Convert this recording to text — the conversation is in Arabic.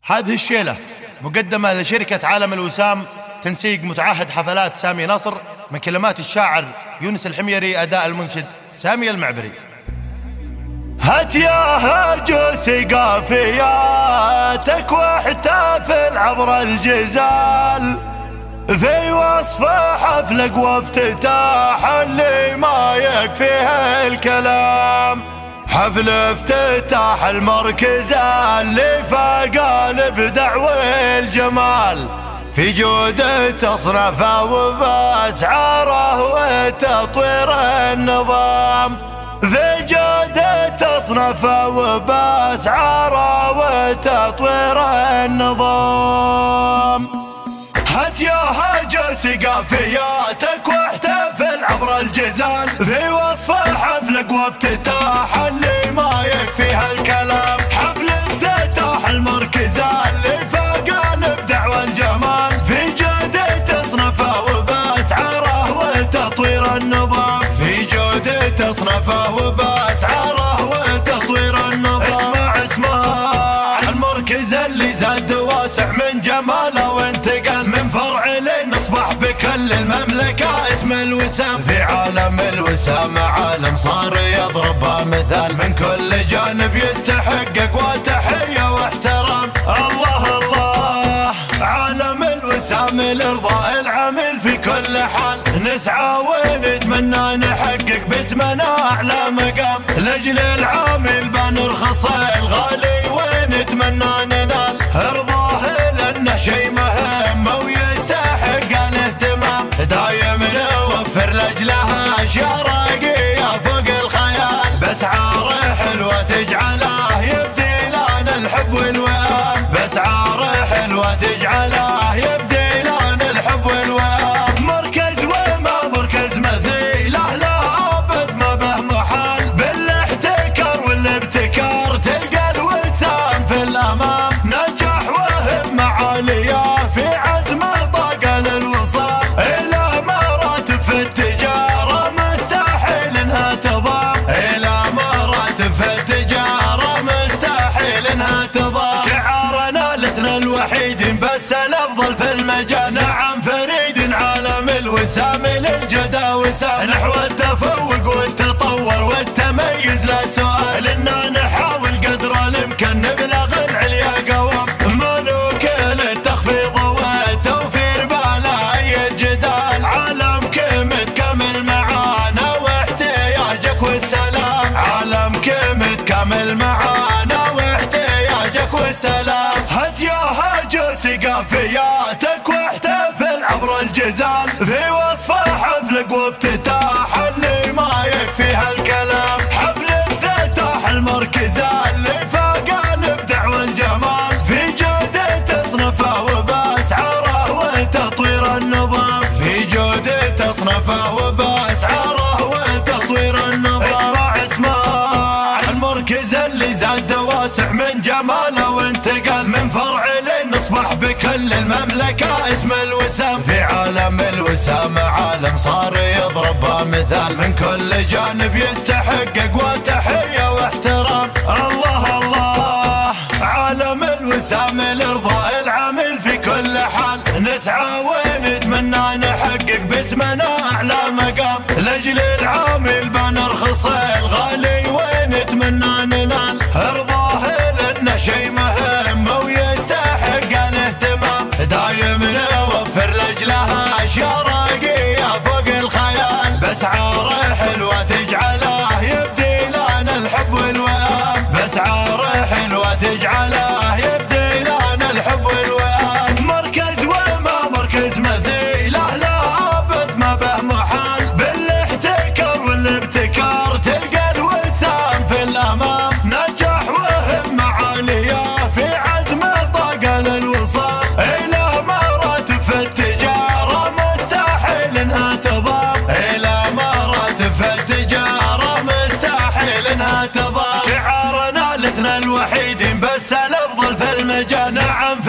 هذه الشيلة مقدمة لشركة عالم الوسام، تنسيق متعهد حفلات سامي نصر، من كلمات الشاعر يونس الحميري، أداء المنشد سامي المعبري. هات يا هرجوس قافياتك واحتفل عبر الجزال في وصف حفلك وافتتاح اللي ما يكفيه الكلام. حفل افتتاح المركز اللي فاق بدعوى الجمال، في جودة أصنافه وبأسعاره وتطوير النظام، في جودة أصنافه وبأسعاره وتطوير النظام. هات يا هرجوس قافياتك واحتفل عبر الجزال في وصف حفلك وافتتاح اللي ما يكفيها الكلام. حفل افتتاح المركز اللي فاق الابداع والجمال، في جودة اصنافه وباسعاره وتطوير النظام، في جودة اصنافه وباسعاره وتطوير النظام. اسمع المركز اللي زاد واسع من جماله وانتقل من فرع لين اصبح بكل المملكه اسم الوسام. في عالم الوسام عالم صار يضرب مثال، من كل جانب يستحقق وتحيه واحترام. الله الله عالم الوسام لارضاء العامل في كل حال، نسعى ونتمنى نحقق باسمنا اعلى مقام، لاجل العامل بنرخص الغالي ونتمنى ننال ارضاه لانه شي مهم ويستحق الاهتمام. دايم نوفر لاجلها اشياء راقيه فوق الخيال، باسعار حلوه تجعله يبدي لنا الحب والوئام، باسعار حلوه تجعله يبدي لنا الحب والوئام. مركز وما مركز مثيله لا ابد ما به محال، بالاحتكار والابتكار تلقى الوسام في الامام. نجح وهم عاليه في عزم طاقه للوصال، الى مراتب في التجاره مستحيل انها تضام، الى مراتب في التجاره مستحيل انها تضام. شعارنا لسنا الوحيدين بس الافضل في المجال، نعم فريد عالم الوسام للجدى وسام، نحو التفوق والتطور والتميز لا سؤال، اننا نحاول قدر الامكان نبلغ العليا قوام. ملوك للتخفيض والتوفير بلا اي جدال، عالمك متكامل معانا واحتياجك والسلام، عالمك متكامل معانا واحتياجك والسلام. هات يا هرجوس قافياتك واحتفل عبر الجزال في وصف حفلك وافتتاح اللي ما يكفيها الكلام. حفل افتتاح المركز اللي فاق الابداع والجمال، في جودة اصنافه وباسعاره وتطوير النظام، في جودة اصنافه وباسعاره وتطوير النظام. اسمع المركز اللي زاد واسع من جماله وانتقل من فرع لين اصبح بكل المملكه اسم الوسام. في عالم الوسام عالم صار يضرب مثال، من كل جانب يستحقق وتحيه واحترام. الله الله عالم الوسام لارضاء العامل في كل حال، نسعى ونتمنى نحقق باسمنا اعلى مقام، لاجل العامل بنرخص الغالي ونتمنى ننال ارضاه لانه شي مهم ويستحق الاهتمام. دايم نوفر لاجلها اشياء راقيه فوق الخيال، باسعار حلوه تجعله يبدي لنا الحب والوئام، باسعار حلوه تجعله يبدي لنا الحب والوئام. مركز وما مركز مثيله لا ابد ما به محال، بالاحتكار والابتكار تلقى الوسام في الامام. نجح وهم عاليه في عزم طاقه للوصال، الى مراتب في التجاره مستحيل انها تضام، الى مراتب في التجاره مستحيل انها تضام. شعارنا لسنا الوحيدين بس الافضل في المجال، نعم